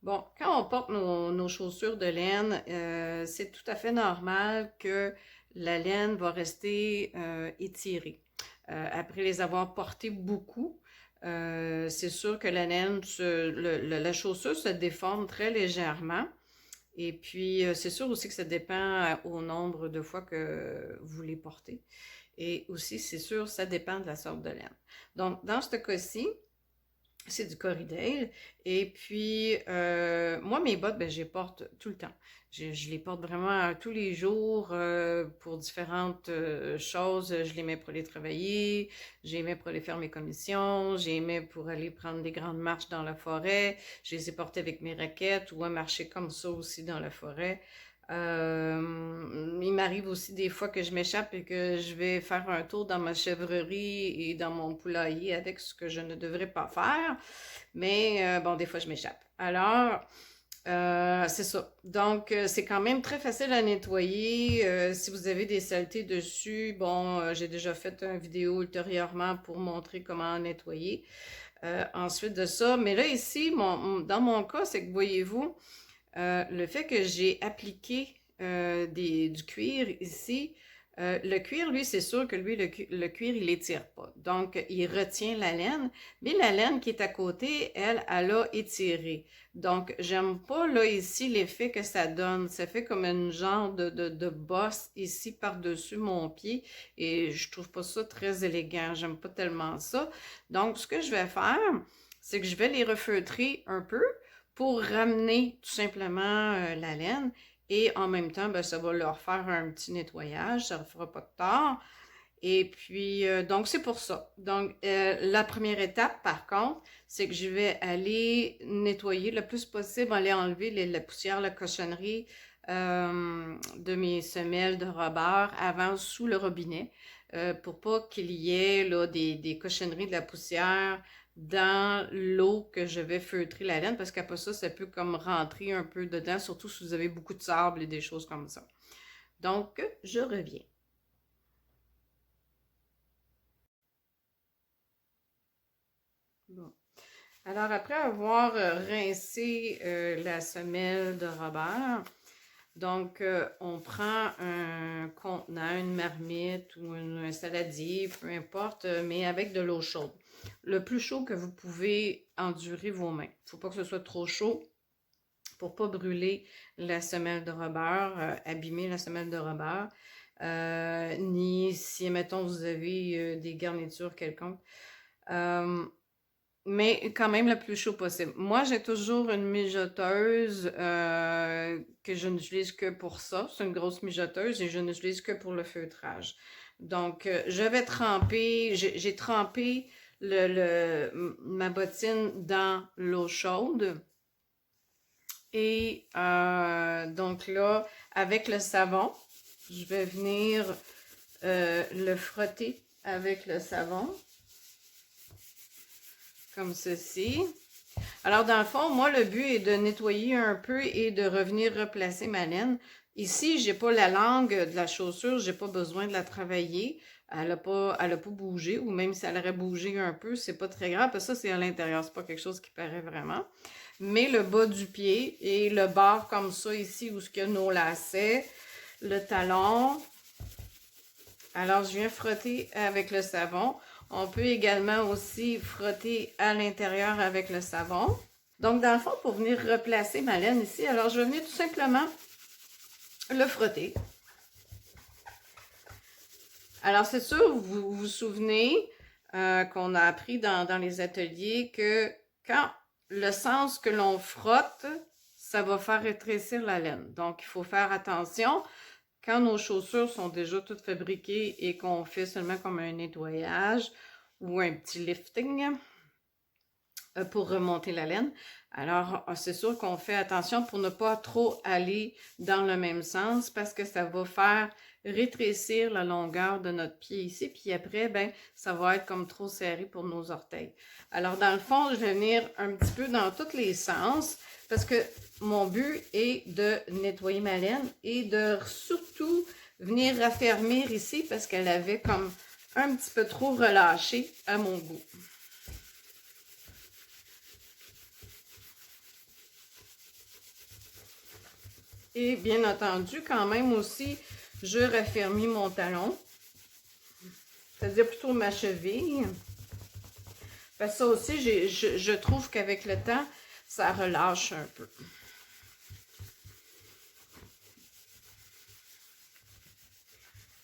Bon, quand on porte nos chaussures de laine, c'est tout à fait normal que la laine va rester étirée. Après les avoir portées beaucoup, c'est sûr que la laine, la chaussure se déforme très légèrement. Et puis, c'est sûr aussi que ça dépend au nombre de fois que vous les portez. Et aussi, c'est sûr, ça dépend de la sorte de laine. Donc, dans ce cas-ci, c'est du Corriedale. Et puis, moi, mes bottes, ben, je les porte tout le temps. Je les porte vraiment tous les jours pour différentes choses. Je les mets pour aller travailler, je les mets pour aller faire mes commissions, je les mets pour aller prendre des grandes marches dans la forêt. Je les ai portées avec mes raquettes ou à marcher comme ça aussi dans la forêt. Il m'arrive aussi des fois que je m'échappe et que je vais faire un tour dans ma chèvrerie et dans mon poulailler avec ce que je ne devrais pas faire. Mais bon, des fois, je m'échappe. Alors, c'est ça. Donc, c'est quand même très facile à nettoyer. Si vous avez des saletés dessus, bon, j'ai déjà fait une vidéo ultérieurement pour montrer comment nettoyer. Ensuite de ça, mais là ici, dans mon cas, c'est que voyez-vous, le fait que j'ai appliqué du cuir ici, le cuir, lui, c'est sûr que lui, le cuir, il étire pas. Donc, il retient la laine, mais la laine qui est à côté, elle a étiré. Donc, j'aime pas, là, ici, l'effet que ça donne. Ça fait comme une genre de bosse ici par-dessus mon pied et je trouve pas ça très élégant. J'aime pas tellement ça. Donc, ce que je vais faire, c'est que je vais les refeutrer un peu pour ramener tout simplement la laine et en même temps, ben, ça va leur faire un petit nettoyage, ça ne fera pas de tort. Et puis, donc c'est pour ça. Donc, la première étape, par contre, c'est que je vais aller nettoyer le plus possible, aller enlever la poussière, la cochonnerie de mes semelles de robert avant sous le robinet pour pas qu'il y ait là, des cochonneries de la poussière dans l'eau que je vais feutrer la laine parce qu'après ça, ça peut comme rentrer un peu dedans, surtout si vous avez beaucoup de sable et des choses comme ça. Donc, je reviens. Bon. Alors, après avoir rincé la semelle de Robert, donc on prend un contenant, une marmite ou un saladier, peu importe, mais avec de l'eau chaude. Le plus chaud que vous pouvez endurer vos mains. Il ne faut pas que ce soit trop chaud pour ne pas brûler la semelle de Robert, abîmer la semelle de Robert. Ni si, mettons, vous avez des garnitures quelconques. Mais quand même le plus chaud possible. Moi, j'ai toujours une mijoteuse que je n'utilise que pour ça. C'est une grosse mijoteuse et je n'utilise que pour le feutrage. Donc, je vais tremper, j'ai trempé ma bottine dans l'eau chaude. Et donc là, avec le savon, je vais venir le frotter avec le savon. Comme ceci. Alors, dans le fond, moi, le but est de nettoyer un peu et de revenir replacer ma laine. Ici, j'ai pas la langue de la chaussure, j'ai pas besoin de la travailler. Elle a pas bougé, ou même si elle aurait bougé un peu, c'est pas très grave, parce que ça, c'est à l'intérieur, c'est pas quelque chose qui paraît vraiment. Mais le bas du pied et le bord comme ça ici, où ce qu'il y a nos lacets, le talon. Alors, je viens frotter avec le savon. On peut également aussi frotter à l'intérieur avec le savon. Donc, dans le fond, pour venir replacer ma laine ici, alors je vais venir tout simplement le frotter. Alors, c'est sûr, vous vous souvenez qu'on a appris dans les ateliers que quand le sens que l'on frotte, ça va faire rétrécir la laine. Donc, il faut faire attention. Quand nos chaussures sont déjà toutes fabriquées et qu'on fait seulement comme un nettoyage ou un petit lifting pour remonter la laine, alors c'est sûr qu'on fait attention pour ne pas trop aller dans le même sens parce que ça va faire rétrécir la longueur de notre pied ici, puis après, ben, ça va être comme trop serré pour nos orteils. Alors, dans le fond, je vais venir un petit peu dans tous les sens parce que mon but est de nettoyer ma laine et de surtout venir raffermir ici parce qu'elle avait comme un petit peu trop relâché à mon goût. Et bien entendu, quand même aussi, je raffermis mon talon, c'est-à-dire plutôt ma cheville. Parce que ça aussi, je trouve qu'avec le temps, ça relâche un peu.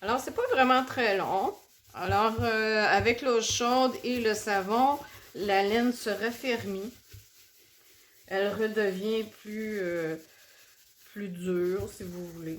Alors, c'est pas vraiment très long. Alors, avec l'eau chaude et le savon, la laine se raffermit. Elle redevient plus dure, si vous voulez.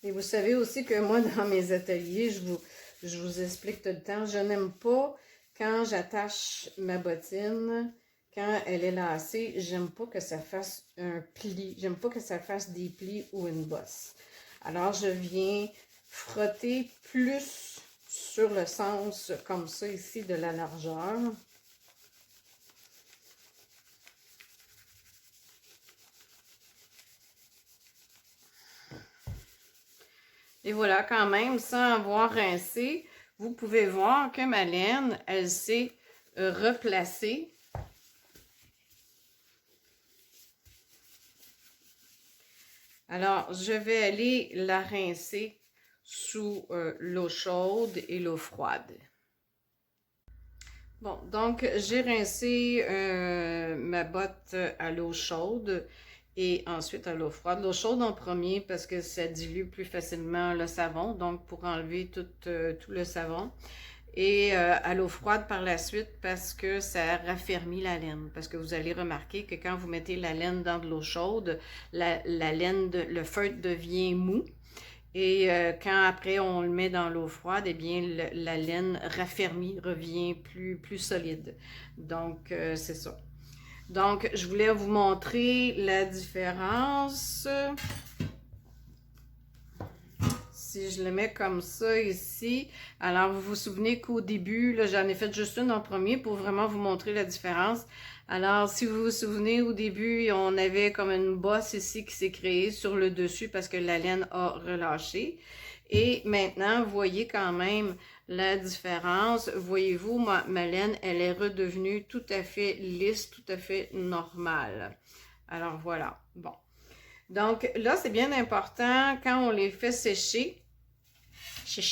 Et vous savez aussi que moi, dans mes ateliers, je vous explique tout le temps, je n'aime pas quand j'attache ma bottine, quand elle est lacée, j'aime pas que ça fasse un pli, j'aime pas que ça fasse des plis ou une bosse. Alors, je viens frotter plus sur le sens, comme ça ici, de la largeur. Et voilà, quand même, sans avoir rincé, vous pouvez voir que ma laine, elle s'est replacée. Alors, je vais aller la rincer sous l'eau chaude et l'eau froide. Bon, donc j'ai rincé ma botte à l'eau chaude et ensuite à l'eau froide. L'eau chaude en premier parce que ça dilue plus facilement le savon, donc pour enlever tout le savon. Et à l'eau froide par la suite parce que ça raffermit la laine. Parce que vous allez remarquer que quand vous mettez la laine dans de l'eau chaude, la laine, le feutre devient mou. Et quand après on le met dans l'eau froide, eh bien la laine raffermie revient plus solide. Donc c'est ça. Donc je voulais vous montrer la différence. Si je le mets comme ça ici, alors vous vous souvenez qu'au début, j'en ai fait juste une en premier pour vraiment vous montrer la différence. Alors, si vous vous souvenez, au début, on avait comme une bosse ici qui s'est créée sur le dessus parce que la laine a relâché. Et maintenant, vous voyez quand même la différence. Voyez-vous, ma laine, elle est redevenue tout à fait lisse, tout à fait normale. Alors, voilà. Bon. Donc, là, c'est bien important quand on les fait sécher,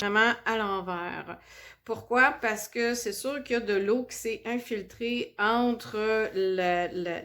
vraiment à l'envers. Pourquoi? Parce que c'est sûr qu'il y a de l'eau qui s'est infiltrée entre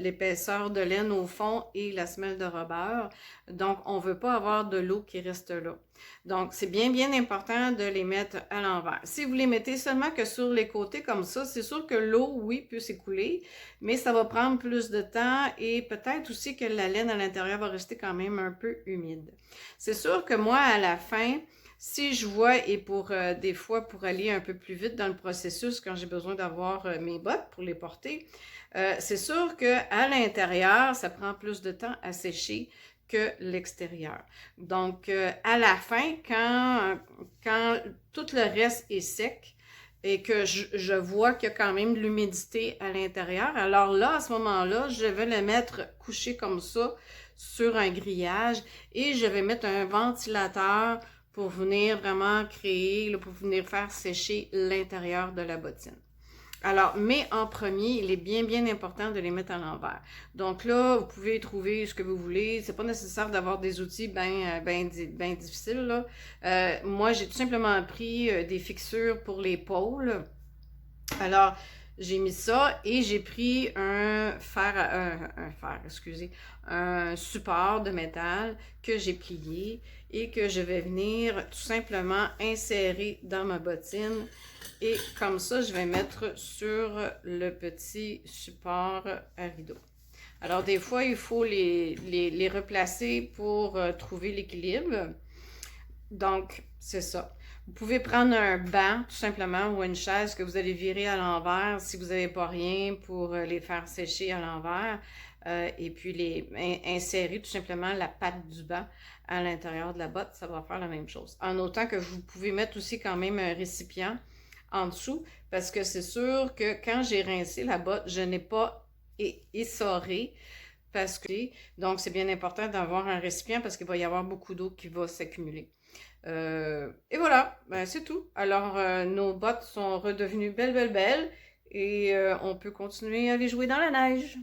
l'épaisseur de laine au fond et la semelle de rebord. Donc, on ne veut pas avoir de l'eau qui reste là. Donc, c'est bien important de les mettre à l'envers. Si vous les mettez seulement que sur les côtés comme ça, c'est sûr que l'eau, oui, peut s'écouler, mais ça va prendre plus de temps et peut-être aussi que la laine à l'intérieur va rester quand même un peu humide. C'est sûr que moi, à la fin, si je vois, et pour des fois, pour aller un peu plus vite dans le processus, quand j'ai besoin d'avoir mes bottes pour les porter, c'est sûr qu'à l'intérieur, ça prend plus de temps à sécher que l'extérieur. Donc, à la fin, quand tout le reste est sec et que je vois qu'il y a quand même de l'humidité à l'intérieur, alors là, à ce moment-là, je vais le mettre couché comme ça sur un grillage et je vais mettre un ventilateur pour venir vraiment créer, pour venir faire sécher l'intérieur de la bottine. Alors, mais en premier, il est bien important de les mettre à l'envers. Donc là, vous pouvez trouver ce que vous voulez. C'est pas nécessaire d'avoir des outils ben difficiles, là. Moi, j'ai tout simplement pris des fixures pour l'épaule. Alors, j'ai mis ça et j'ai pris un support de métal que j'ai plié et que je vais venir tout simplement insérer dans ma bottine. Et comme ça, je vais mettre sur le petit support à rideau. Alors, des fois, il faut les replacer pour trouver l'équilibre. Donc, c'est ça. Vous pouvez prendre un banc, tout simplement, ou une chaise que vous allez virer à l'envers si vous n'avez pas rien pour les faire sécher à l'envers. Et puis, insérer tout simplement la patte du banc à l'intérieur de la botte. Ça va faire la même chose. En autant que vous pouvez mettre aussi quand même un récipient en dessous, parce que c'est sûr que quand j'ai rincé la botte, je n'ai pas essoré parce que donc c'est bien important d'avoir un récipient parce qu'il va y avoir beaucoup d'eau qui va s'accumuler. Et voilà, ben, c'est tout. Alors, nos bottes sont redevenues belles, belles, belles et on peut continuer à aller jouer dans la neige.